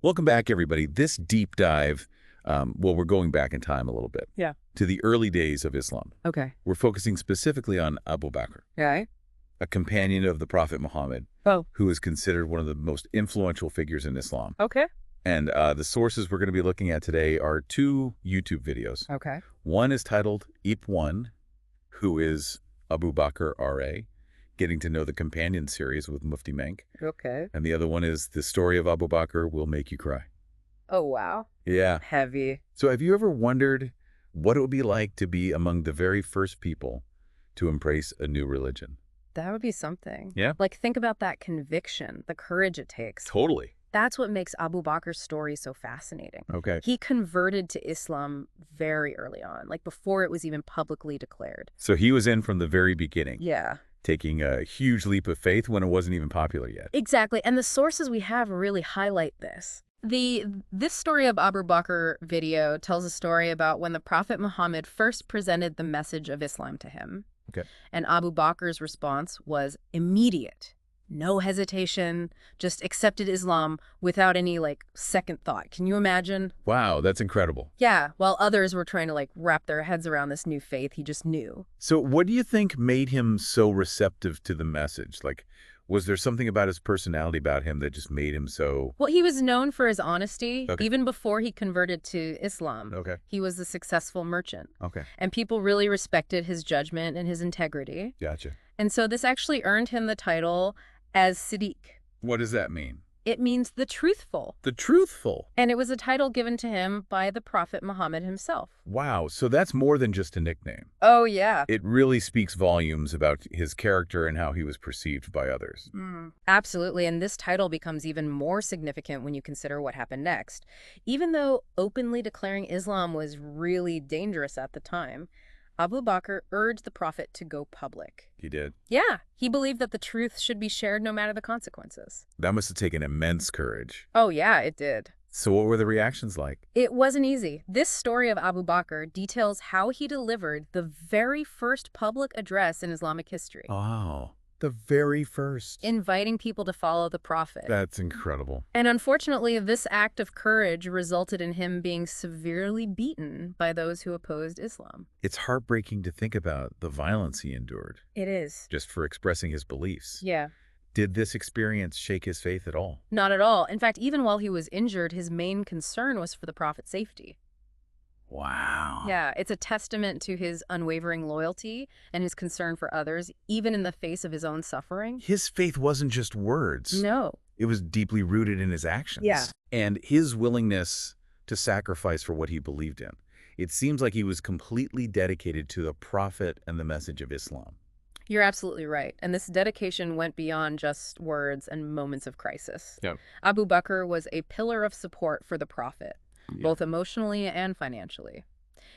Welcome back, everybody. This deep dive, we're going back in time a little bit. Yeah. To the early days of Islam. Okay. We're focusing specifically on Abu Bakr, Yeah. a companion of the Prophet Muhammad, Oh. who is considered one of the most influential figures in Islam. Okay. And the sources we're going to be looking at today are two YouTube videos. Okay. One is titled Ep 1, who is Abu Bakr R.A., Getting to Know the Companion series with Mufti Menk. Okay. And the other one is The Story of Abu Bakr Will Make You Cry. Oh, wow. Yeah. Heavy. So have you ever wondered what it would be like to be among the very first people to embrace a new religion? That would be something. Yeah. Like, think about that conviction, the courage it takes. Totally. That's what makes Abu Bakr's story so fascinating. Okay. He converted to Islam very early on, like before it was even publicly declared. So he was in from the very beginning. Yeah. Taking a huge leap of faith when it wasn't even popular yet. Exactly. And the sources we have really highlight this. This story of Abu Bakr video tells a story about when the Prophet Muhammad first presented the message of Islam to him. Okay. And Abu Bakr's response was immediate. No hesitation, just accepted Islam without any, second thought. Can you imagine? Wow, that's incredible. Yeah, while others were trying to, wrap their heads around this new faith, he just knew. So what do you think made him so receptive to the message? Was there something about his personality about him that just made him so... Well, he was known for his honesty. Okay. Even before he converted to Islam. Okay. He was a successful merchant. Okay. And people really respected his judgment and his integrity. Gotcha. And so this actually earned him the title as Siddiq. What does that mean? It means the truthful. The truthful. And it was a title given to him by the Prophet Muhammad himself. Wow, so that's more than just a nickname. Oh, yeah. It really speaks volumes about his character and how he was perceived by others. Absolutely, and this title becomes even more significant when you consider what happened next. Even though openly declaring Islam was really dangerous at the time, Abu Bakr urged the Prophet to go public. He did? Yeah, he believed that the truth should be shared no matter the consequences. That must have taken immense courage. Oh, yeah, it did. So what were the reactions like? It wasn't easy. This story of Abu Bakr details how he delivered the very first public address in Islamic history. Wow, the very first. Inviting people to follow the Prophet. That's incredible. And unfortunately, this act of courage resulted in him being severely beaten by those who opposed Islam. It's heartbreaking to think about the violence he endured. It is. Just for expressing his beliefs. Yeah. Did this experience shake his faith at all? Not at all. In fact, even while he was injured, his main concern was for the Prophet's safety. Wow. Yeah, it's a testament to his unwavering loyalty and his concern for others, even in the face of his own suffering. His faith wasn't just words. No. It was deeply rooted in his actions. Yeah. And his willingness to sacrifice for what he believed in. It seems like he was completely dedicated to the Prophet and the message of Islam. You're absolutely right. And this dedication went beyond just words and moments of crisis. Yeah. Abu Bakr was a pillar of support for the Prophet, both emotionally and financially.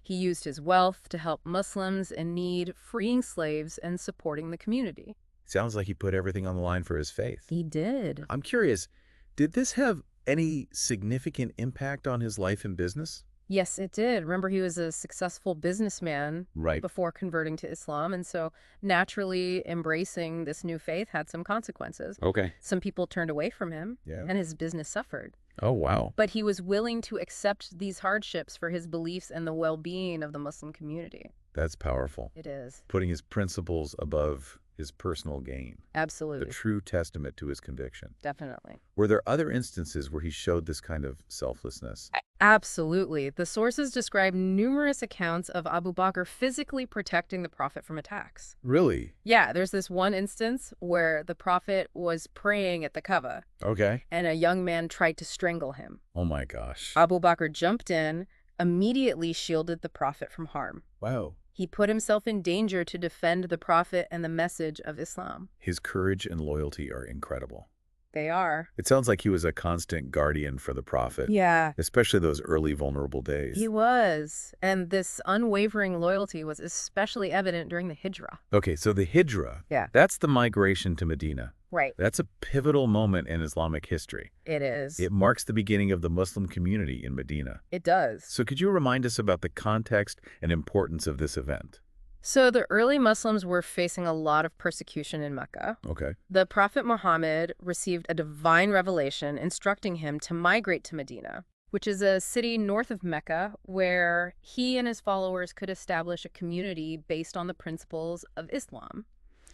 He used his wealth to help Muslims in need, freeing slaves and supporting the community. Sounds like he put everything on the line for his faith. He did. I'm curious, did this have any significant impact on his life and business? Yes, it did. Remember, he was a successful businessman Right. before converting to Islam, and so naturally embracing this new faith had some consequences. Okay. Some people turned away from him, Yeah. and his business suffered. Oh, wow. But he was willing to accept these hardships for his beliefs and the well-being of the Muslim community. That's powerful. It is. Putting his principles above his personal gain. The Absolutely. true testament to his conviction. Definitely. Were there other instances where he showed this kind of selflessness? Absolutely. The sources describe numerous accounts of Abu Bakr physically protecting the Prophet from attacks. Really? Yeah, there's this one instance where the Prophet was praying at the Kaaba, Okay. and a young man tried to strangle him. Oh my gosh. Abu Bakr jumped in, immediately shielded the Prophet from harm. Wow. He put himself in danger to defend the Prophet and the message of Islam. His courage and loyalty are incredible. They are. It sounds like he was a constant guardian for the Prophet. Yeah. Especially those early vulnerable days. He was. And this unwavering loyalty was especially evident during the Hijrah. Okay, so the Hijrah. Yeah. That's the migration to Medina. Right. That's a pivotal moment in Islamic history. It is. It marks the beginning of the Muslim community in Medina. It does. So could you remind us about the context and importance of this event? So the early Muslims were facing a lot of persecution in Mecca. Okay. The Prophet Muhammad received a divine revelation instructing him to migrate to Medina, which is a city north of Mecca where he and his followers could establish a community based on the principles of Islam.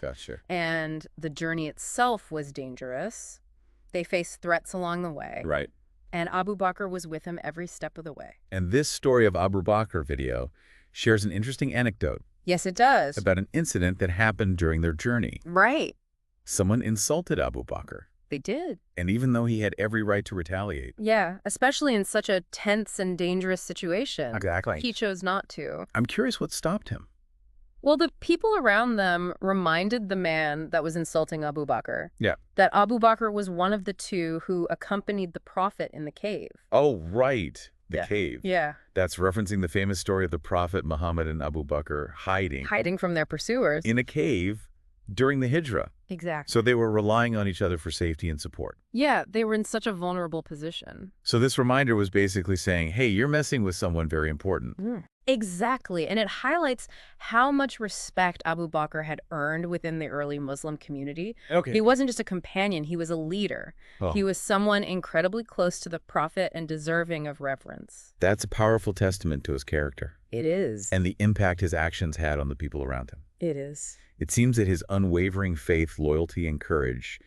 Gotcha. And the journey itself was dangerous. They faced threats along the way. Right. And Abu Bakr was with him every step of the way. And this story of Abu Bakr video shares an interesting anecdote Yes, it does. about an incident that happened during their journey. Right. Someone insulted Abu Bakr, They did. and even though he had every right to retaliate. Yeah, especially in such a tense and dangerous situation. Exactly. He chose not to. I'm curious what stopped him. Well, the people around them reminded the man that was insulting Abu Bakr Yeah. that Abu Bakr was one of the two who accompanied the Prophet in the cave. Oh, right. The Yeah. cave. Yeah, That's referencing the famous story of the Prophet Muhammad and Abu Bakr hiding from their pursuers. in a cave during the Hijrah. Exactly. So they were relying on each other for safety and support. Yeah, they were in such a vulnerable position. So this reminder was basically saying, hey, you're messing with someone very important. Exactly, and it highlights how much respect Abu Bakr had earned within the early Muslim community. Okay. He wasn't just a companion, he was a leader. Oh. He was someone incredibly close to the Prophet and deserving of reverence. That's a powerful testament to his character It is. and the impact his actions had on the people around him. It is. It seems that his unwavering faith, loyalty, and courage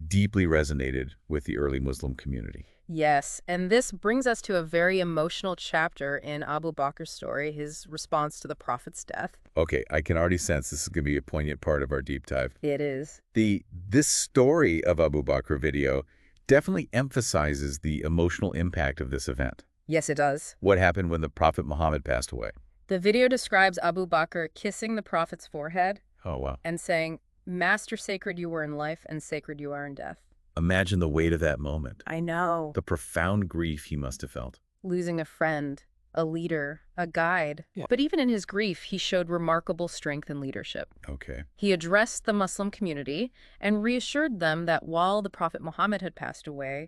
deeply resonated with the early Muslim community. Yes, and this brings us to a very emotional chapter in Abu Bakr's story, his response to the Prophet's death. Okay, I can already sense this is going to be a poignant part of our deep dive. It is. This story of Abu Bakr video definitely emphasizes the emotional impact of this event. Yes, it does. What happened when the Prophet Muhammad passed away? The video describes Abu Bakr kissing the Prophet's forehead Oh, wow. and saying, "Master, sacred you were in life, and sacred you are in death." Imagine the weight of that moment. I know. The profound grief he must have felt. Losing a friend, a leader, a guide. Yeah. But even in his grief, he showed remarkable strength and leadership. Okay. He addressed the Muslim community and reassured them that while the Prophet Muhammad had passed away,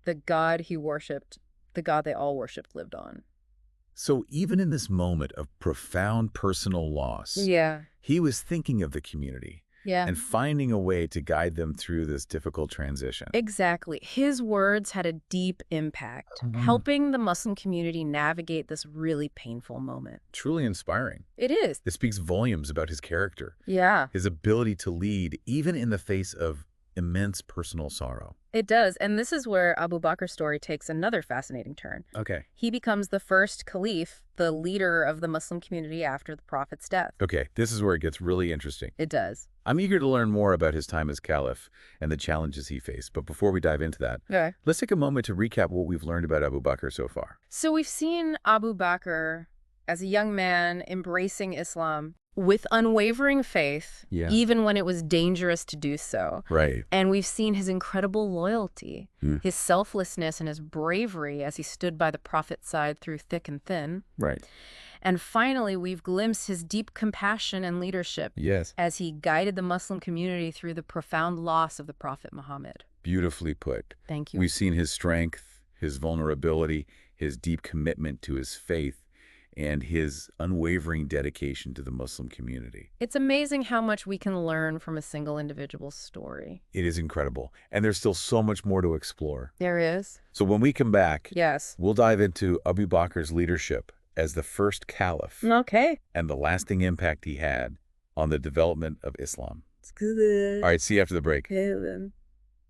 the God he worshipped, the God they all worshipped, lived on. So even in this moment of profound personal loss, Yeah. he was thinking of the community Yeah. and finding a way to guide them through this difficult transition. Exactly. His words had a deep impact, helping the Muslim community navigate this really painful moment. Truly inspiring. It is. This speaks volumes about his character, Yeah, his ability to lead even in the face of immense personal sorrow. it does. And this is where Abu Bakr's story takes another fascinating turn. Okay. He becomes the first caliph, the leader of the Muslim community after the Prophet's death. Okay, this is where it gets really interesting. It does. I'm eager to learn more about his time as caliph and the challenges he faced. But before we dive into that, Okay. let's take a moment to recap what we've learned about Abu Bakr so far. So we've seen Abu Bakr as a young man embracing Islam with unwavering faith, Yeah. even when it was dangerous to do so. Right. And we've seen his incredible loyalty, his selflessness, and his bravery as he stood by the Prophet's side through thick and thin. Right. And finally, we've glimpsed his deep compassion and leadership Yes. as he guided the Muslim community through the profound loss of the Prophet Muhammad. Beautifully put. Thank you. We've seen his strength, his vulnerability, his deep commitment to his faith, and his unwavering dedication to the Muslim community. It's amazing how much we can learn from a single individual's story. It is incredible, and there's still so much more to explore. There is. So when we come back, Yes. we'll dive into Abu Bakr's leadership as the first caliph Okay. and the lasting impact he had on the development of Islam. It's good. All right, see you after the break.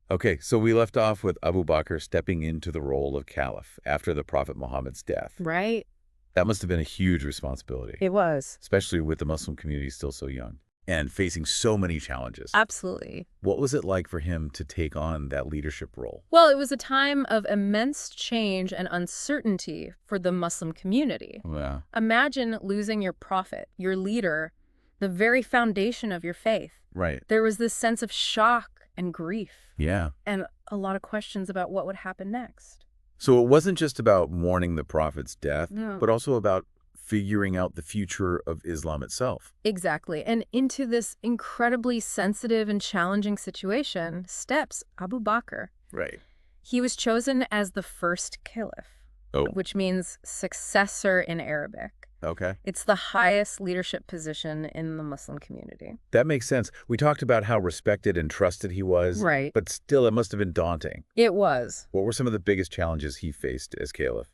Okay, so we left off with Abu Bakr stepping into the role of caliph after the Prophet Muhammad's death. Right? That must have been a huge responsibility, It was. especially with the Muslim community still so young and facing so many challenges. Absolutely. What was it like for him to take on that leadership role? Well, it was a time of immense change and uncertainty for the Muslim community. Yeah. Imagine losing your prophet, your leader, the very foundation of your faith. Right. There was this sense of shock and grief Yeah. and a lot of questions about what would happen next. So it wasn't just about mourning the Prophet's death, No. but also about figuring out the future of Islam itself. Exactly. And into this incredibly sensitive and challenging situation steps Abu Bakr. Right. He was chosen as the first caliph, Oh. which means successor in Arabic. Okay. It's the highest leadership position in the Muslim community. That makes sense. We talked about how respected and trusted he was, Right. but still it must have been daunting. It was. What were some of the biggest challenges he faced as caliph?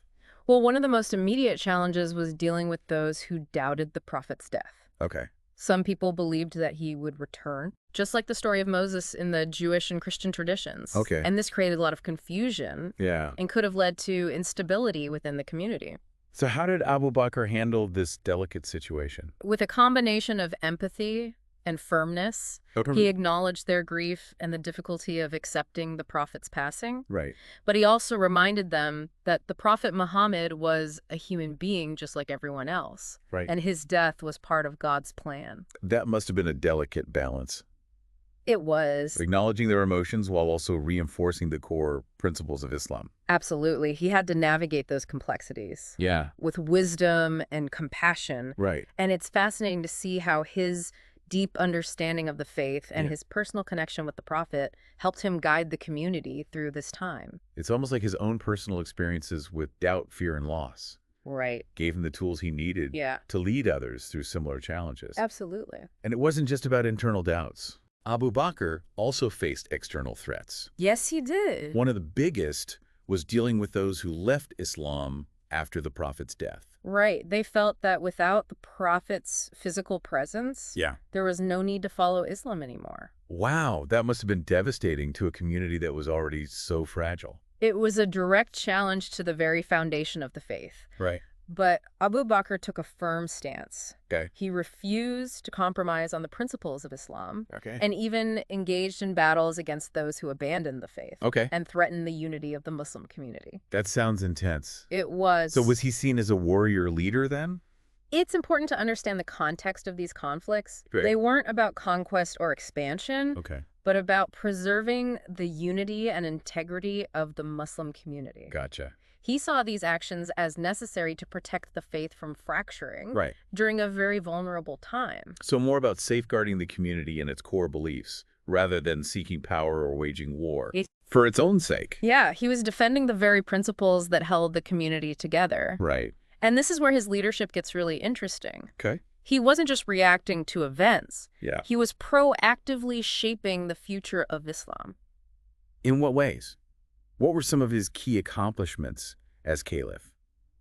Well, one of the most immediate challenges was dealing with those who doubted the prophet's death. Okay. Some people believed that he would return, just like the story of Moses in the Jewish and Christian traditions. Okay. And this created a lot of confusion Yeah. and could have led to instability within the community. So how did Abu Bakr handle this delicate situation? With a combination of empathy and firmness, he acknowledged their grief and the difficulty of accepting the prophet's passing. Right. But he also reminded them that the prophet Muhammad was a human being just like everyone else. Right. And his death was part of God's plan. That must have been a delicate balance. It was. Acknowledging their emotions while also reinforcing the core principles of Islam. Absolutely. He had to navigate those complexities Yeah. with wisdom and compassion. Right. And it's fascinating to see how his deep understanding of the faith and Yeah. his personal connection with the prophet helped him guide the community through this time. It's almost like his own personal experiences with doubt, fear, and loss Right. gave him the tools he needed Yeah. to lead others through similar challenges. Absolutely. And it wasn't just about internal doubts. Abu Bakr also faced external threats. Yes, he did. One of the biggest was dealing with those who left Islam after the prophet's death. Right. They felt that without the prophet's physical presence, Yeah. there was no need to follow Islam anymore. Wow, that must have been devastating to a community that was already so fragile. It was a direct challenge to the very foundation of the faith. Right. But Abu Bakr took a firm stance. Okay. He refused to compromise on the principles of Islam Okay. and even engaged in battles against those who abandoned the faith Okay. and threatened the unity of the Muslim community. That sounds intense. It was. So was he seen as a warrior leader then? It's important to understand the context of these conflicts. Right. They weren't about conquest or expansion, Okay. but about preserving the unity and integrity of the Muslim community. Gotcha. He saw these actions as necessary to protect the faith from fracturing Right. during a very vulnerable time. So more about safeguarding the community and its core beliefs, rather than seeking power or waging war. For its own sake. Yeah, he was defending the very principles that held the community together. Right. And this is where his leadership gets really interesting. Okay. He wasn't just reacting to events. Yeah. He was proactively shaping the future of Islam. In what ways? What were some of his key accomplishments as caliph?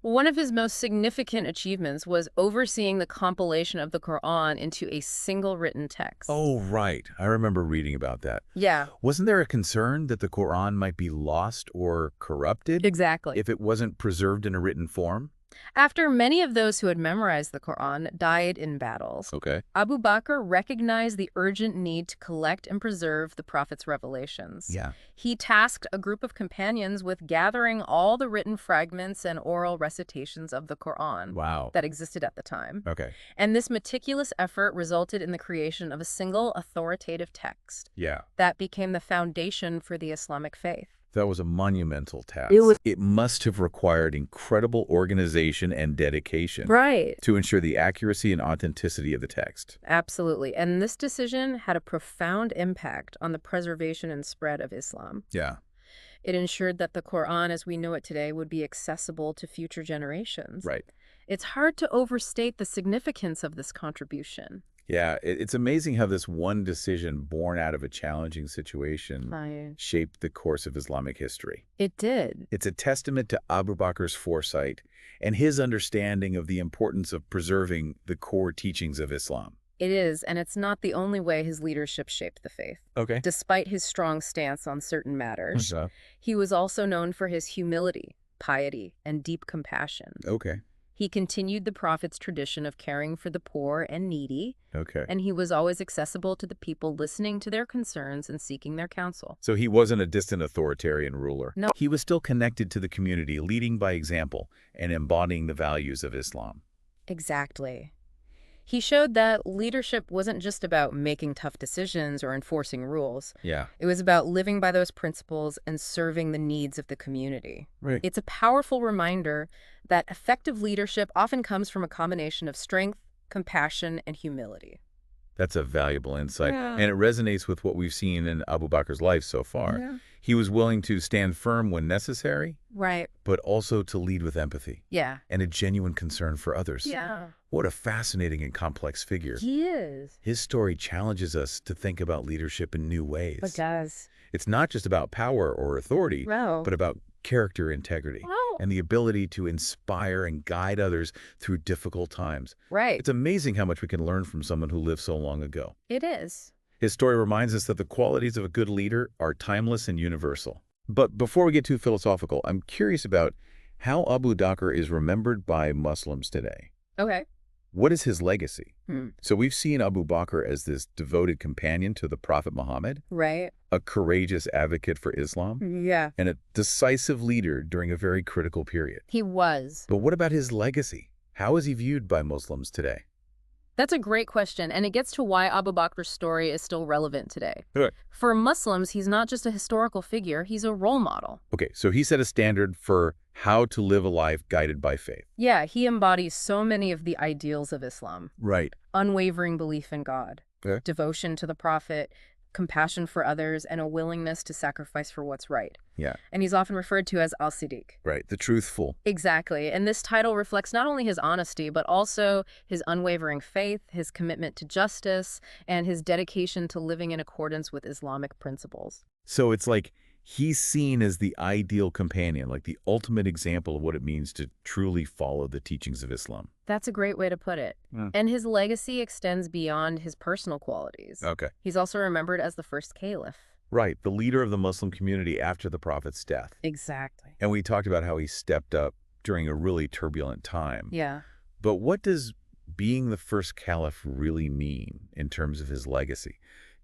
One of his most significant achievements was overseeing the compilation of the Quran into a single written text. Oh, right. I remember reading about that. Yeah, Wasn't there a concern that the Quran might be lost or corrupted exactly. if it wasn't preserved in a written form? After many of those who had memorized the Quran died in battles, Okay. Abu Bakr recognized the urgent need to collect and preserve the Prophet's revelations. Yeah. He tasked a group of companions with gathering all the written fragments and oral recitations of the Quran Wow. that existed at the time. Okay. And this meticulous effort resulted in the creation of a single authoritative text Yeah. that became the foundation for the Islamic faith. That was a monumental task. It was- It must have required incredible organization and dedication Right. to ensure the accuracy and authenticity of the text. Absolutely. And this decision had a profound impact on the preservation and spread of Islam. Yeah. It ensured that the Quran as we know it today would be accessible to future generations. Right. It's hard to overstate the significance of this contribution. Yeah, it's amazing how this one decision born out of a challenging situation shaped the course of Islamic history. It did. It's a testament to Abu Bakr's foresight and his understanding of the importance of preserving the core teachings of Islam. It is, and it's not the only way his leadership shaped the faith. Okay. Despite his strong stance on certain matters, he was also known for his humility, piety, and deep compassion. Okay. He continued the Prophet's tradition of caring for the poor and needy, Okay. and he was always accessible to the people, listening to their concerns and seeking their counsel. So he wasn't a distant authoritarian ruler. No. He was still connected to the community, leading by example and embodying the values of Islam. Exactly. He showed that leadership wasn't just about making tough decisions or enforcing rules. Yeah. It was about living by those principles and serving the needs of the community. Right. It's a powerful reminder that effective leadership often comes from a combination of strength, compassion, and humility. That's a valuable insight. Yeah. And it resonates with what we've seen in Abu Bakr's life so far. Yeah. He was willing to stand firm when necessary, Right. but also to lead with empathy Yeah. and a genuine concern for others. Yeah. What a fascinating and complex figure. He is. His story challenges us to think about leadership in new It ways. does. It's not just about power or authority, No. but about character integrity Oh. and the ability to inspire and guide others through difficult times. Right. It's amazing how much we can learn from someone who lived so long ago. It is. His story reminds us that the qualities of a good leader are timeless and universal. But before we get too philosophical, I'm curious about how Abu Bakr is remembered by Muslims today. Okay. What is his legacy? Hmm. So we've seen Abu Bakr as this devoted companion to the Prophet Muhammad, Right. a courageous advocate for Islam, Yeah. and a decisive leader during a very critical period. He was. But what about his legacy? How is he viewed by Muslims today? That's a great question, and it gets to why Abu Bakr's story is still relevant today. Right. For Muslims, he's not just a historical figure, he's a role model. Okay, so he set a standard for how to live a life guided by faith. Yeah, he embodies so many of the ideals of Islam. Right. Unwavering belief in God, Okay. devotion to the Prophet, compassion for others, and a willingness to sacrifice for what's right. Yeah, And he's often referred to as al Siddiq. right. The truthful. Exactly. And this title reflects not only his honesty, but also his unwavering faith, his commitment to justice, and his dedication to living in accordance with Islamic principles. So it's like he's seen as the ideal companion, like the ultimate example of what it means to truly follow the teachings of Islam. That's a great way to put it. Yeah. And his legacy extends beyond his personal qualities. Okay. He's also remembered as the first caliph. Right, the leader of the Muslim community after the Prophet's death. Exactly. And we talked about how he stepped up during a really turbulent time. Yeah. But what does being the first caliph really mean in terms of his legacy?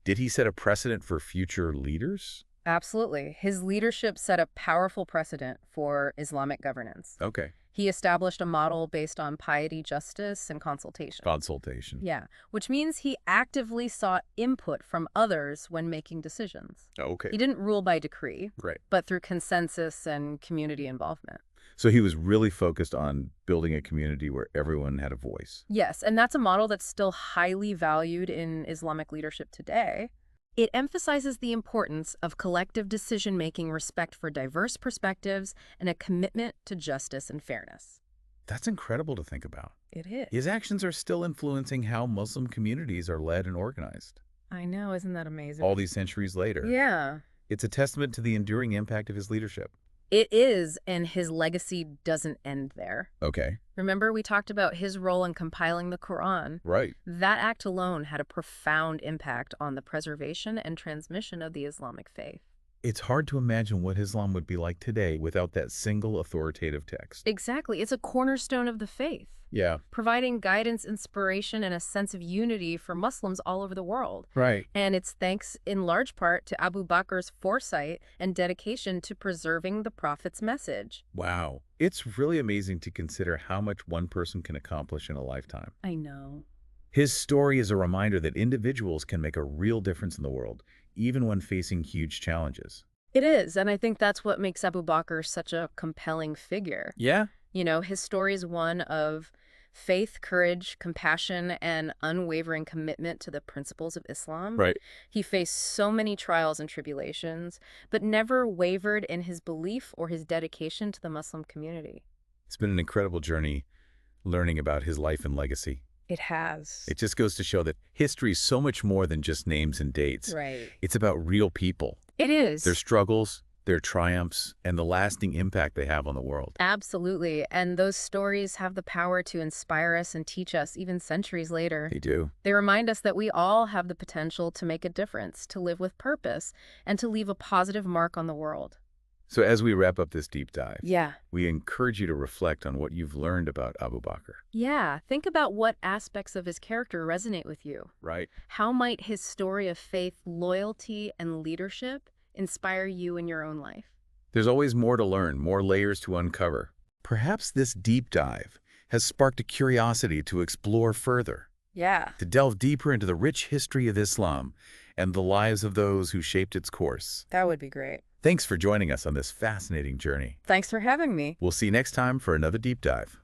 Did he set a precedent for future leaders? Absolutely. His leadership set a powerful precedent for Islamic governance. Okay. He established a model based on piety, justice, and consultation. Consultation. Yeah, which means he actively sought input from others when making decisions. Okay. He didn't rule by decree, Right. but through consensus and community involvement. So he was really focused on building a community where everyone had a voice. Yes, and that's a model that's still highly valued in Islamic leadership today. It emphasizes the importance of collective decision-making, respect for diverse perspectives, and a commitment to justice and fairness. That's incredible to think about. It is. His actions are still influencing how Muslim communities are led and organized. I know, isn't that amazing? All these centuries later. Yeah. It's a testament to the enduring impact of his leadership. It is, and his legacy doesn't end there. Okay. Remember, we talked about his role in compiling the Quran. Right. That act alone had a profound impact on the preservation and transmission of the Islamic faith. It's hard to imagine what Islam would be like today without that single authoritative text. Exactly. It's a cornerstone of the faith, Yeah. providing guidance, inspiration, and a sense of unity for Muslims all over the world. Right. And it's thanks in large part to Abu Bakr's foresight and dedication to preserving the Prophet's message. Wow. It's really amazing to consider how much one person can accomplish in a lifetime. I know. His story is a reminder that individuals can make a real difference in the world, even when facing huge challenges. It is, and I think that's what makes Abu Bakr such a compelling figure. Yeah. You know, his story is one of faith, courage, compassion, and unwavering commitment to the principles of Islam. Right. He faced so many trials and tribulations, but never wavered in his belief or his dedication to the Muslim community. It's been an incredible journey learning about his life and legacy. It has. It just goes to show that history is so much more than just names and dates. Right. It's about real people, It is. their struggles, their triumphs, and the lasting impact they have on the world. Absolutely. And those stories have the power to inspire us and teach us even centuries later. They do. They remind us that we all have the potential to make a difference, to live with purpose, and to leave a positive mark on the world. So as we wrap up this deep dive, Yeah. we encourage you to reflect on what you've learned about Abu Bakr. Yeah. Think about what aspects of his character resonate with you. Right. How might his story of faith, loyalty, and leadership inspire you in your own life? There's always more to learn, more layers to uncover. Perhaps this deep dive has sparked a curiosity to explore further, Yeah. to delve deeper into the rich history of Islam and the lives of those who shaped its course. That would be great. Thanks for joining us on this fascinating journey. Thanks for having me. We'll see you next time for another deep dive.